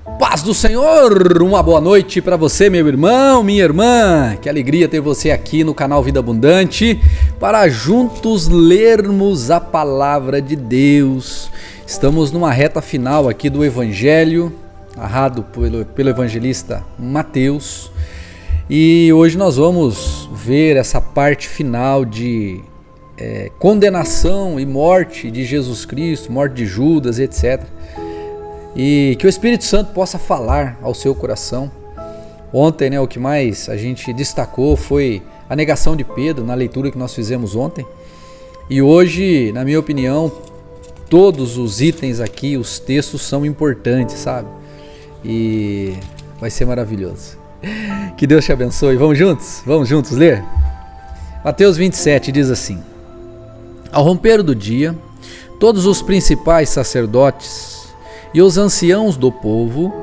Paz do Senhor, uma boa noite para você, meu irmão, minha irmã. Que alegria ter você aqui no canal Vida Abundante para juntos lermos a palavra de Deus. Estamos numa reta final aqui do Evangelho, narrado pelo evangelista Mateus. E hoje nós vamos ver essa parte final de condenação e morte de Jesus Cristo, morte de Judas, etc. E que o Espírito Santo possa falar ao seu coração. Ontem, o que mais a gente destacou foi a negação de Pedro na leitura que nós fizemos ontem. E hoje, na minha opinião, todos os itens aqui, os textos são importantes, sabe? E vai ser maravilhoso. Que Deus te abençoe. Vamos juntos ler? Mateus 27 diz assim: Ao romper do dia, todos os principais sacerdotes e os anciãos do povo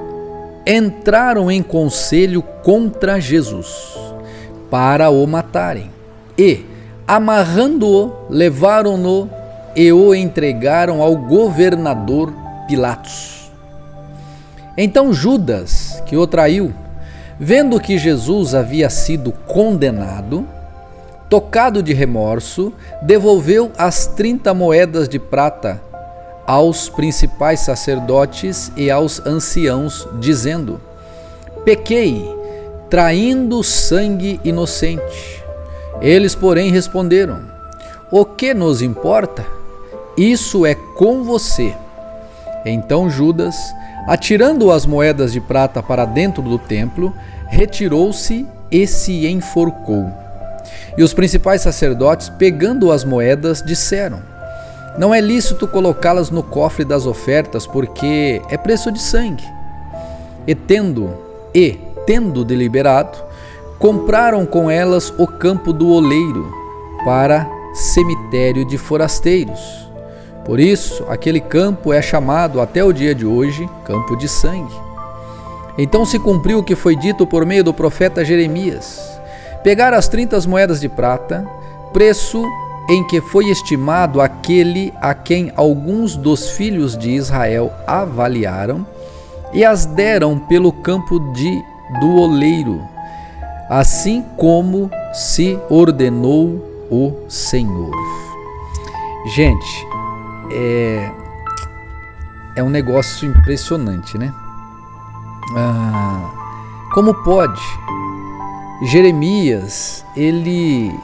entraram em conselho contra Jesus para o matarem e, amarrando-o, levaram-no e o entregaram ao governador Pilatos. Então Judas, que o traiu, vendo que Jesus havia sido condenado, tocado de remorso, devolveu as 30 moedas de prata aos principais sacerdotes e aos anciãos, dizendo: Pequei, traindo sangue inocente. Eles, porém, responderam: O que nos importa? Isso é com você. Então Judas, atirando as moedas de prata para dentro do templo, retirou-se e se enforcou. E os principais sacerdotes, pegando as moedas, disseram: Não é lícito colocá-las no cofre das ofertas, porque é preço de sangue. E tendo deliberado, compraram com elas o campo do oleiro para cemitério de forasteiros. Por isso, aquele campo é chamado até o dia de hoje campo de sangue. Então se cumpriu o que foi dito por meio do profeta Jeremias: Pegaram as 30 moedas de prata, preço em que foi estimado aquele a quem alguns dos filhos de Israel avaliaram, e as deram pelo campo do oleiro, assim como se ordenou o Senhor. Gente, é um negócio impressionante, né? Como pode? Jeremias, ele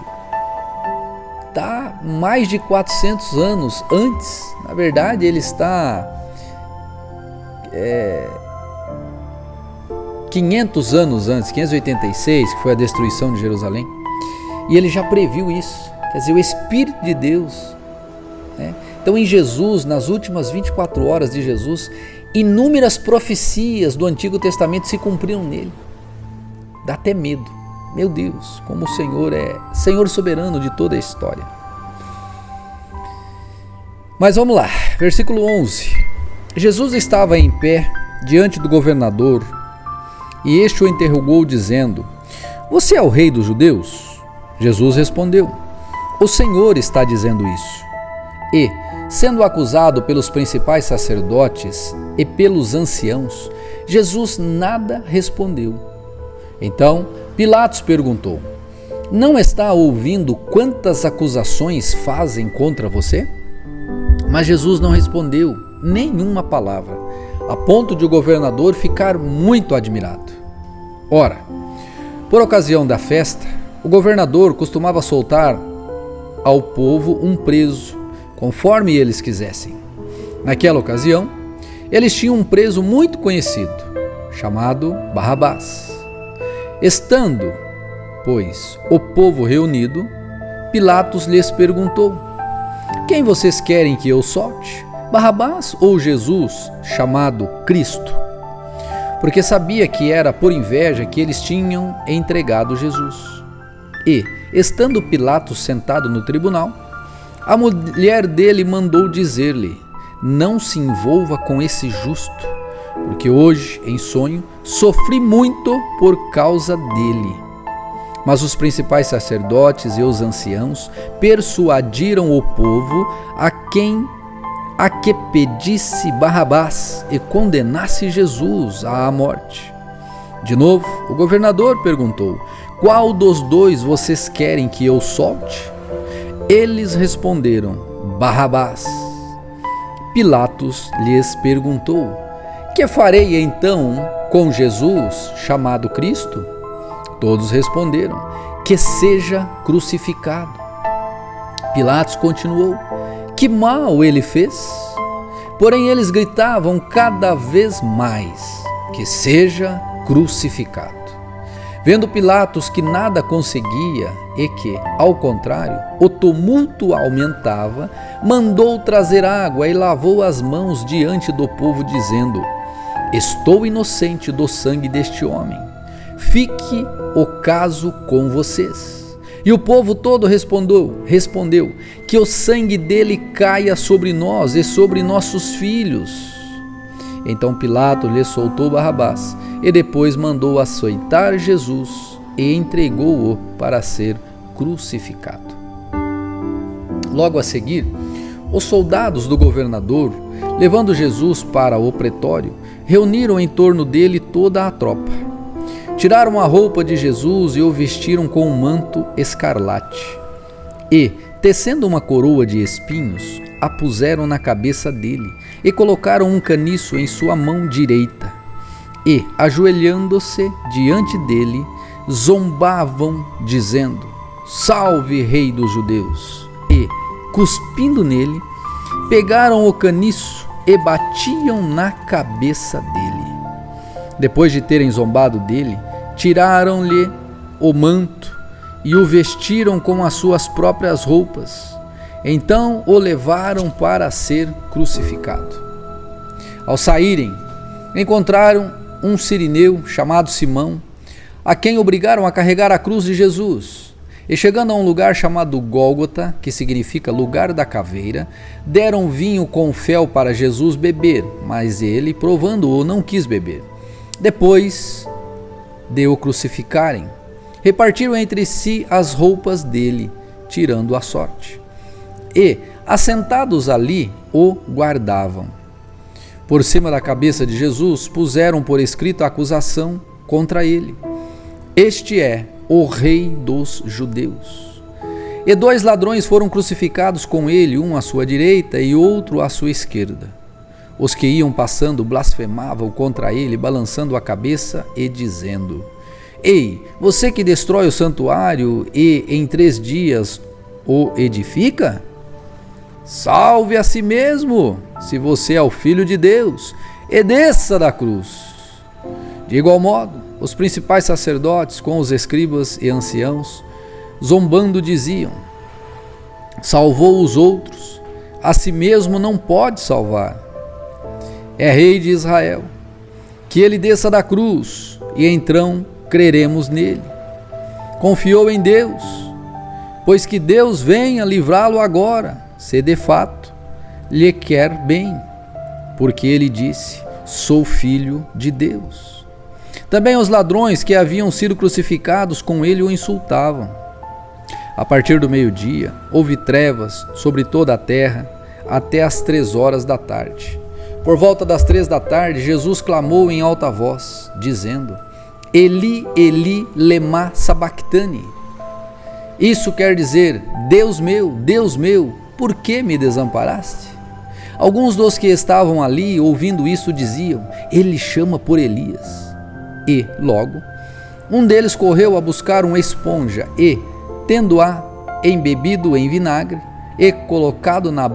está mais de 400 anos antes. Na verdade, ele está 500 anos antes, 586, que foi a destruição de Jerusalém. E ele já previu isso. Quer dizer, o Espírito de Deus, né? Então, em Jesus, nas últimas 24 horas de Jesus, inúmeras profecias do Antigo Testamento se cumpriram nele. Dá até medo. Meu Deus, como o Senhor é Senhor soberano de toda a história. Mas vamos lá, versículo 11. Jesus estava em pé diante do governador e este o interrogou dizendo: Você é o rei dos judeus? Jesus respondeu: O Senhor está dizendo isso. E, sendo acusado pelos principais sacerdotes e pelos anciãos, Jesus nada respondeu. Então Pilatos perguntou: Não está ouvindo quantas acusações fazem contra você? Mas Jesus não respondeu nenhuma palavra, a ponto de o governador ficar muito admirado. Ora, por ocasião da festa, o governador costumava soltar ao povo um preso, conforme eles quisessem. Naquela ocasião, eles tinham um preso muito conhecido, chamado Barrabás. Estando, pois, o povo reunido, Pilatos lhes perguntou: Quem vocês querem que eu solte? Barrabás ou Jesus, chamado Cristo? Porque sabia que era por inveja que eles tinham entregado Jesus. E, estando Pilatos sentado no tribunal, a mulher dele mandou dizer-lhe: Não se envolva com esse justo, porque hoje, em sonho, sofri muito por causa dele. Mas os principais sacerdotes e os anciãos persuadiram o povo a quem a que pedisse Barrabás e condenasse Jesus à morte. De novo, o governador perguntou: qual dos dois vocês querem que eu solte? Eles responderam: Barrabás. Pilatos lhes perguntou: que farei então com Jesus, chamado Cristo? Todos responderam: que seja crucificado. Pilatos continuou: que mal ele fez? Porém eles gritavam cada vez mais: que seja crucificado. Vendo Pilatos que nada conseguia e que, ao contrário, o tumulto aumentava, mandou trazer água e lavou as mãos diante do povo, dizendo: estou inocente do sangue deste homem. Fique o caso com vocês. E o povo todo respondeu: que o sangue dele caia sobre nós e sobre nossos filhos. Então Pilatos lhe soltou Barrabás e depois mandou açoitar Jesus e entregou-o para ser crucificado. Logo a seguir, os soldados do governador, levando Jesus para o pretório, reuniram em torno dele toda a tropa. Tiraram a roupa de Jesus e o vestiram com um manto escarlate. E, tecendo uma coroa de espinhos, a puseram na cabeça dele e colocaram um caniço em sua mão direita. E, ajoelhando-se diante dele, zombavam, dizendo: salve, rei dos judeus! E, cuspindo nele, pegaram o caniço e batiam na cabeça dele. Depois de terem zombado dele, tiraram-lhe o manto e o vestiram com as suas próprias roupas. Então o levaram para ser crucificado. Ao saírem, encontraram um cirineu chamado Simão, a quem obrigaram a carregar a cruz de Jesus. E chegando a um lugar chamado Gólgota, que significa lugar da caveira, deram vinho com fel para Jesus beber, mas ele, provando-o, não quis beber. Depois de o crucificarem, repartiram entre si as roupas dele, tirando a sorte. E, assentados ali, o guardavam. Por cima da cabeça de Jesus, puseram por escrito a acusação contra ele: este é o rei dos judeus. E 2 ladrões foram crucificados com ele, um à sua direita e outro à sua esquerda. Os que iam passando blasfemavam contra ele, balançando a cabeça e dizendo: ei, você que destrói o santuário e em 3 dias o edifica? Salve a si mesmo, se você é o Filho de Deus, e desça da cruz. De igual modo, os principais sacerdotes, com os escribas e anciãos, zombando, diziam: salvou os outros, a si mesmo não pode salvar. É rei de Israel, que ele desça da cruz, e então creremos nele. Confiou em Deus, pois que Deus venha livrá-lo agora, se de fato lhe quer bem, porque ele disse: sou filho de Deus. Também os ladrões que haviam sido crucificados com ele o insultavam. A partir do meio-dia, houve trevas sobre toda a terra até as 3 horas da tarde. Por volta das 3 da tarde, Jesus clamou em alta voz, dizendo: Eli, Eli, lema sabachthani. Isso quer dizer: Deus meu, por que me desamparaste? Alguns dos que estavam ali, ouvindo isso, diziam: ele chama por Elias. E, logo, um deles correu a buscar uma esponja e, tendo-a embebido em vinagre e colocado na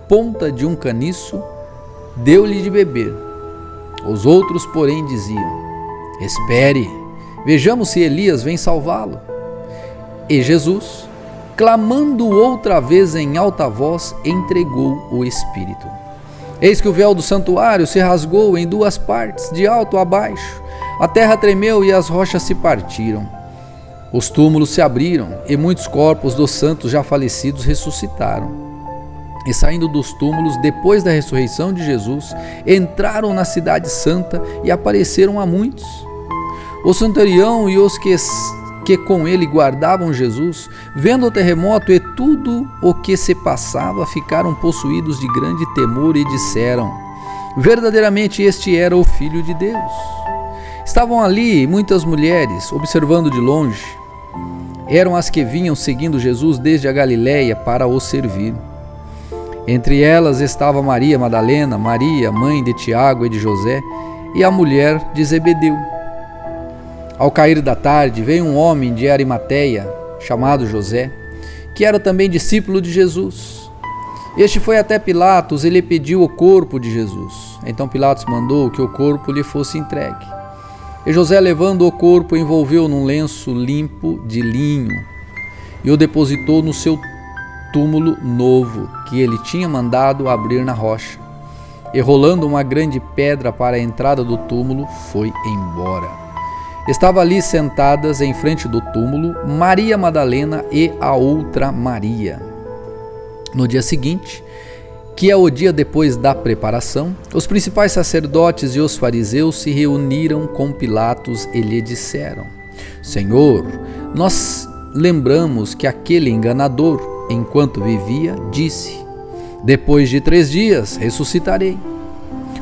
ponta de um caniço, deu-lhe de beber. Os outros, porém, diziam: espere, vejamos se Elias vem salvá-lo. E Jesus, clamando outra vez em alta voz, entregou o Espírito. Eis que o véu do santuário se rasgou em 2 partes, de alto a baixo. A terra tremeu e as rochas se partiram. Os túmulos se abriram e muitos corpos dos santos já falecidos ressuscitaram. E saindo dos túmulos, depois da ressurreição de Jesus, entraram na cidade santa e apareceram a muitos. O centurião e os que que com ele guardavam Jesus, vendo o terremoto e tudo o que se passava, ficaram possuídos de grande temor e disseram: verdadeiramente este era o Filho de Deus. Estavam ali muitas mulheres, observando de longe. Eram as que vinham seguindo Jesus desde a Galiléia para o servir. Entre elas estava Maria Madalena, Maria, mãe de Tiago e de José, e a mulher de Zebedeu. Ao cair da tarde, veio um homem de Arimateia, chamado José, que era também discípulo de Jesus. Este foi até Pilatos e lhe pediu o corpo de Jesus. Então Pilatos mandou que o corpo lhe fosse entregue. E José, levando o corpo, envolveu num lenço limpo de linho e o depositou no seu túmulo novo, que ele tinha mandado abrir na rocha. E rolando uma grande pedra para a entrada do túmulo, foi embora. Estava ali sentadas em frente do túmulo Maria Madalena e a outra Maria. No dia seguinte, que é o dia depois da preparação, os principais sacerdotes e os fariseus se reuniram com Pilatos e lhe disseram: Senhor, nós lembramos que aquele enganador, enquanto vivia, disse: depois de 3 dias ressuscitarei.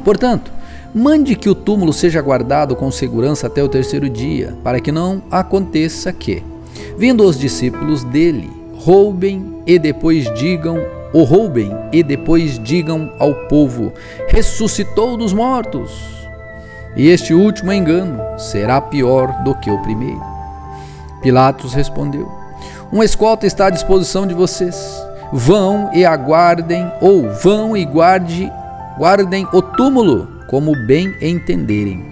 Portanto, mande que o túmulo seja guardado com segurança até o 3º dia, para que não aconteça que, vindo os discípulos dele, roubem e depois digam ao povo: ressuscitou dos mortos. E este último engano será pior do que o primeiro. Pilatos respondeu: uma escolta está à disposição de vocês. Vão e aguardem, ou vão e guardem o túmulo, como bem entenderem.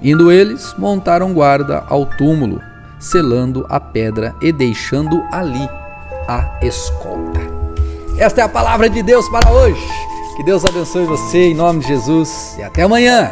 Indo eles, montaram guarda ao túmulo, selando a pedra e deixando ali a escolta. Esta é a palavra de Deus para hoje. Que Deus abençoe você em nome de Jesus e até amanhã.